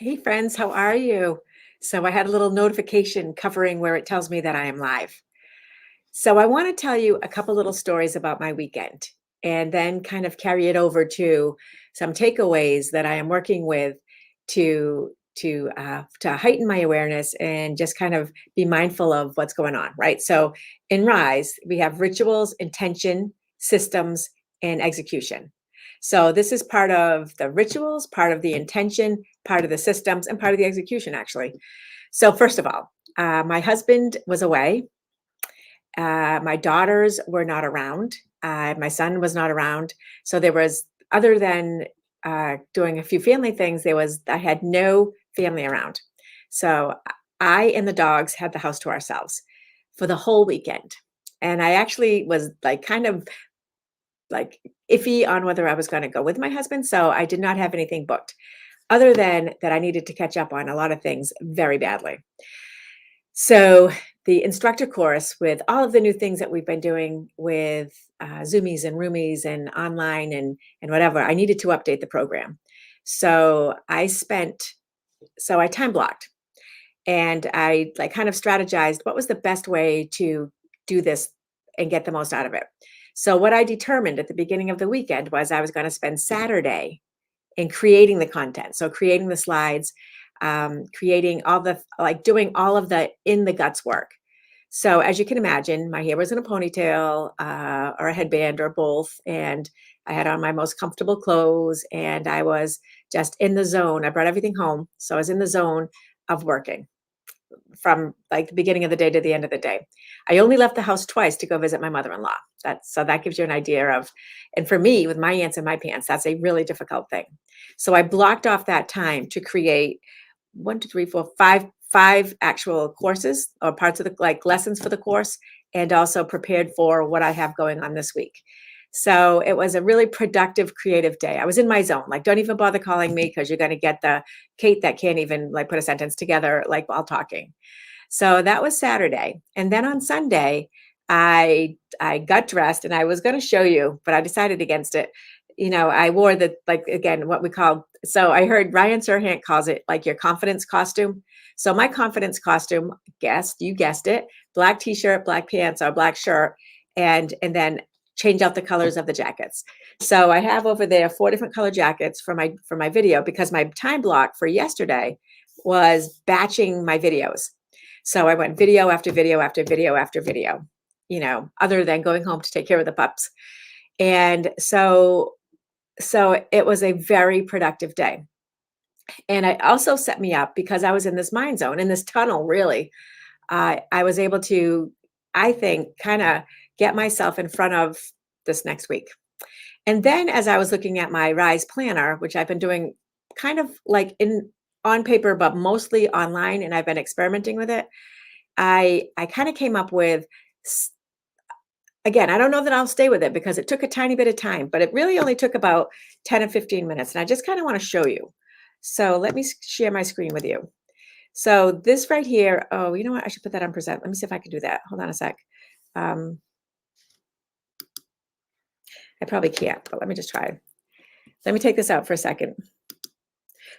Hey friends, how are you? So I had a little notification covering where it tells me that I am live. So I want to tell you a couple little stories about my weekend and then kind of carry it over to some takeaways that I am working with to heighten my awareness and just kind of be mindful of what's going on, right? So in Rise, we have rituals, intention, systems, and execution. So this is part of the rituals, part of the intention, part of the systems, and part of the execution, actually. So first of all, my husband was away. My daughters were not around. My son was not around. So there was, other than doing a few family things, I had no family around. So I and the dogs had the house to ourselves for the whole weekend. And I actually was like kind of like iffy on whether I was going to go with my husband. So I did not have anything booked other than that I needed to catch up on a lot of things very badly. So the instructor course with all of the new things that we've been doing with Zoomies and Roomies and online and whatever, I needed to update the program. So I time blocked and I like kind of strategized what was the best way to do this and get the most out of it. So what I determined at the beginning of the weekend was I was going to spend Saturday in creating the content. So creating the slides, creating all the like doing all of the in the guts work. So as you can imagine, my hair was in a ponytail or a headband or both, and I had on my most comfortable clothes, and I was just in the zone. I brought everything home, so I was in the zone of working from like the beginning of the day to the end of the day. I only left the house twice to go visit my mother-in-law. That gives you an idea of, and for me, with my ants in my pants, that's a really difficult thing. So I blocked off that time to create one, two, three, four, five actual courses or parts of the like lessons for the course, and also prepared for what I have going on this week. So it was a really productive, creative day. I was in my zone. Like, don't even bother calling me because you're going to get the Kate that can't even like put a sentence together like while talking. So that was Saturday. And then on Sunday, I got dressed and I was going to show you, but I decided against it. I wore the like again what we call, so I heard Ryan Serhant calls it like your confidence costume. So my confidence costume, you guessed it, black t-shirt, black pants, or black shirt, and then change out the colors of the jackets. So I have over there four different color jackets for my video because my time block for yesterday was batching my videos. So I went video after video after video after video, other than going home to take care of the pups. And so it was a very productive day. And it also set me up because I was in this mind zone, in this tunnel, really. I was able to, I think, kind of get myself in front of this next week. And then as I was looking at my Rise planner, which I've been doing kind of like in on paper, but mostly online, and I've been experimenting with it, I kind of came up with again, I don't know that I'll stay with it because it took a tiny bit of time, but it really only took about 10 or 15 minutes. And I just kind of want to show you. So let me share my screen with you. So this right here, oh, you know what? I should put that on present. Let me see if I can do that. Hold on a sec. Um, I probably can't, but let me just try. Let me take this out for a second.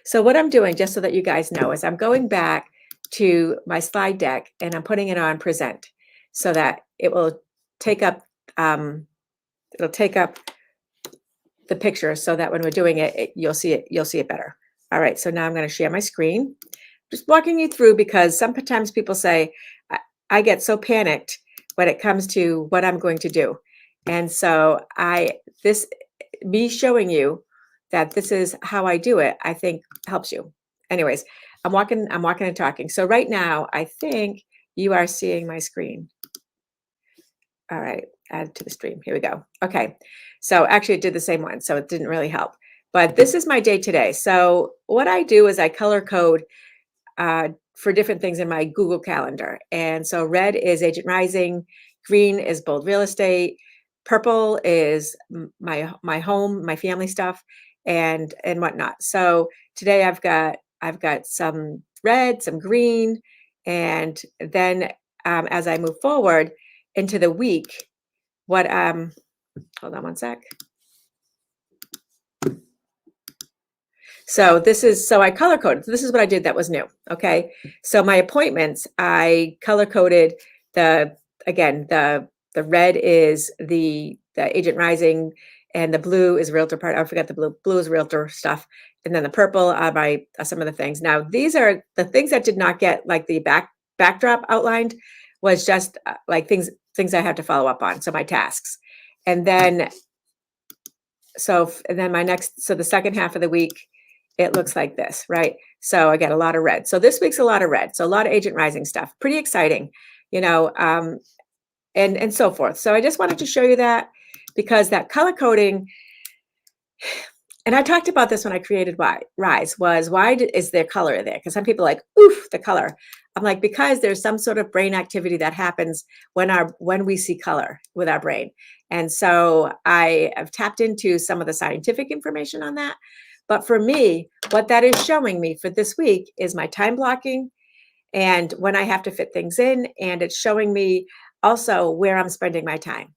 So what I'm doing, just so that you guys know, is I'm going back to my slide deck and I'm putting it on present so that it will take up it'll take up the picture so that when we're doing it, you'll see it better. All right, so now I'm going to share my screen. Just walking you through because sometimes people say I get so panicked when it comes to what I'm going to do. And so me showing you that this is how I do it, I think helps you. Anyways, I'm walking and talking. So right now, I think you are seeing my screen. All right, add to the stream. Here we go. Okay, so actually it did the same one, so it didn't really help. But this is my day today. So what I do is I color code for different things in my Google Calendar. And so red is Agent Rising, green is Bold Real Estate, purple is my home, my family stuff, and whatnot. So today I've got some red, some green, and then as I move forward into the week, what hold on one sec. So I color coded. This is what I did that was new. Okay. So my appointments, I color coded the, again, the red is the Agent Rising, and the blue is realtor part. I forgot the blue. Blue is realtor stuff. And then the purple are my some of the things. Now, these are the things that did not get like the backdrop outlined, was just like things I have to follow up on. So my tasks. And then and then so the second half of the week, it looks like this, right? So I get a lot of red. So this week's a lot of red. So a lot of Agent Rising stuff. Pretty exciting, you know, and so forth. So I just wanted to show you that, because that color coding, and I talked about this when I created Rise, was is there color there? Because some people are like, oof, the color. I'm like, because there's some sort of brain activity that happens when we see color with our brain. And so I have tapped into some of the scientific information on that. But for me, what that is showing me for this week is my time blocking and when I have to fit things in. And it's showing me also where I'm spending my time.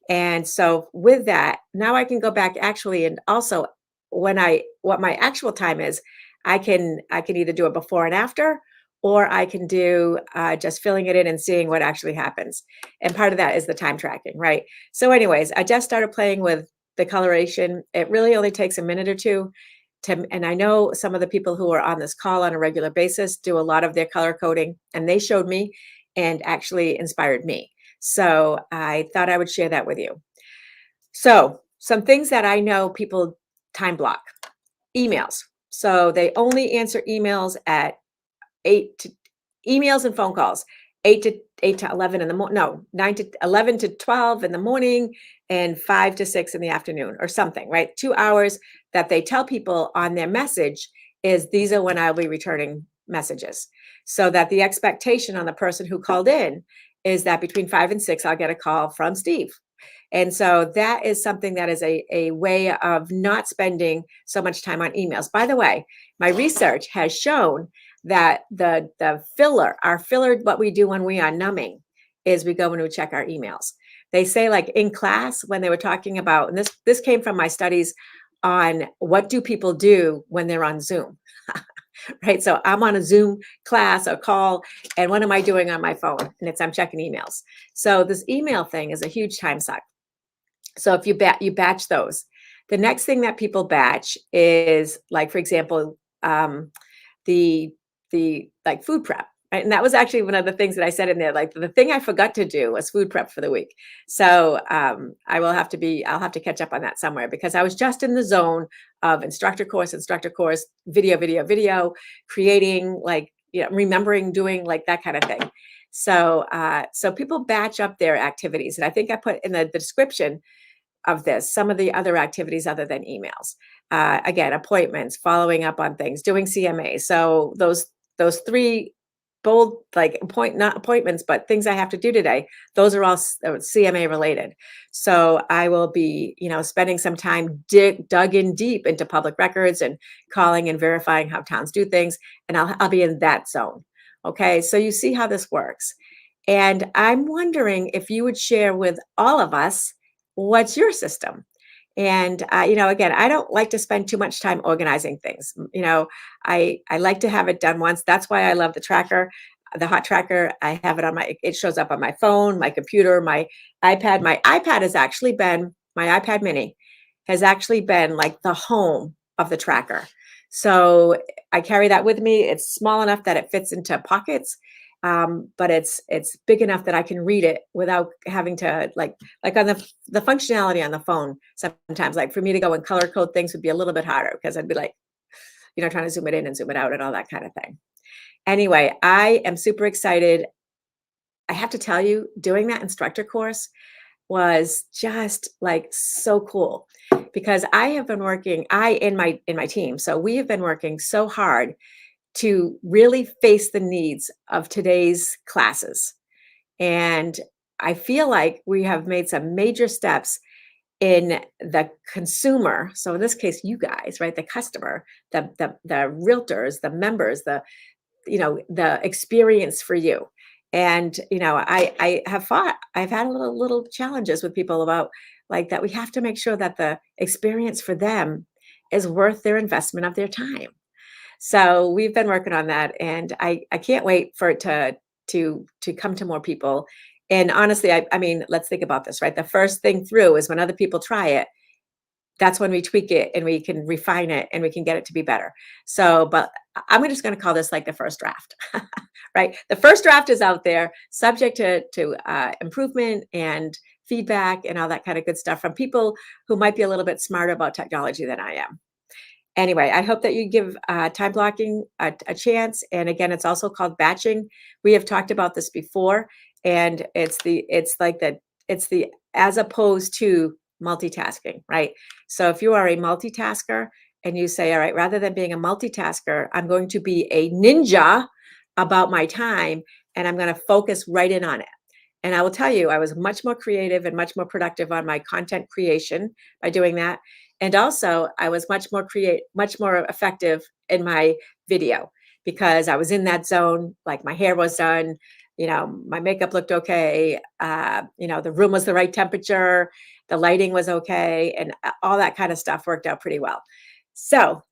And so with that, now I can go back actually, and also what my actual time is, I can either do it before and after, or I can do just filling it in and seeing what actually happens. And part of that is the time tracking, right? So anyways, I just started playing with the coloration. It really only takes a minute or two and I know some of the people who are on this call on a regular basis do a lot of their color coding, and they showed me and actually inspired me. So I thought I would share that with you. So some things that I know people time block: emails. So they only answer emails at emails and phone calls, 8 to 11 in the morning, no, 9 to 11 to 12 in the morning, and 5 to 6 in the afternoon, or something, right? 2 hours that they tell people on their message is these are when I'll be returning messages. So that the expectation on the person who called in is that between 5 and 6, I'll get a call from Steve. And so that is something that is a way of not spending so much time on emails. By the way, my research has shown that our filler, what we do when we are numbing, is we go and we check our emails. They say, like in class, when they were talking about, and this came from my studies on what do people do when they're on Zoom, right? So I'm on a Zoom class or call, and what am I doing on my phone? And I'm checking emails. So this email thing is a huge time suck. So if you batch those. The next thing that people batch is, like, for example, the like food prep, right? And that was actually one of the things that I said in there. Like, the thing I forgot to do was food prep for the week. So I'll have to catch up on that somewhere, because I was just in the zone of instructor course, video, creating, like, remembering, doing like that kind of thing. So so people batch up their activities, and I think I put in the description of this some of the other activities other than emails. Again, appointments, following up on things, doing CMA. So those three bold, like, not appointments, but things I have to do today, those are all CMA related. So I will be, spending some time dug in deep into public records and calling and verifying how towns do things, and I'll be in that zone. Okay, so you see how this works. And I'm wondering if you would share with all of us, what's your system? And again, I don't like to spend too much time organizing things. I like to have it done once. That's why I love the tracker, the hot tracker. I have it it shows up on my phone, my computer, my iPad. My iPad mini has actually been like the home of the tracker. So I carry that with me. It's small enough that it fits into pockets. But it's big enough that I can read it without having to, like on the functionality on the phone. Sometimes, like, for me to go and color code things would be a little bit harder, because I'd be like, trying to zoom it in and zoom it out and all that kind of thing. Anyway, I am super excited. I have to tell you, doing that instructor course was just like so cool, because I have been working, in my team. So we have been working so hard to really face the needs of today's classes. And I feel like we have made some major steps in the consumer. So in this case, you guys, right? The customer, the realtors, the members, the experience for you. And, I've had a little challenges with people about, like, that we have to make sure that the experience for them is worth their investment of their time. So we've been working on that, and I can't wait for it to come to more people. And honestly, I mean, let's think about this, right? The first thing through is when other people try it, that's when we tweak it and we can refine it and we can get it to be better. So, but I'm just going to call this like the first draft, right? The first draft is out there, subject to improvement and feedback and all that kind of good stuff from people who might be a little bit smarter about technology than I am. Anyway, I hope that you give time blocking a chance. And again, it's also called batching. We have talked about this before, and it's the as opposed to multitasking, right? So if you are a multitasker and you say, all right, rather than being a multitasker, I'm going to be a ninja about my time, and I'm going to focus right in on it. And I will tell you, I was much more creative and much more productive on my content creation by doing that. And also, I was much more effective in my video because I was in that zone. Like my hair was done, my makeup looked okay. The room was the right temperature, the lighting was okay, and all that kind of stuff worked out pretty well. So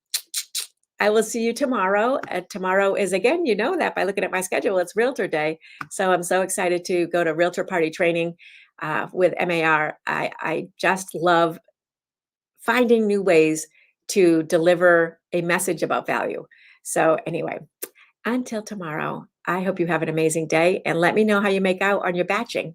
I will see you tomorrow. Tomorrow is, again, you know that by looking at my schedule, it's Realtor Day. So I'm so excited to go to Realtor Party Training with MAR. I just love finding new ways to deliver a message about value. So anyway, until tomorrow, I hope you have an amazing day and let me know how you make out on your batching.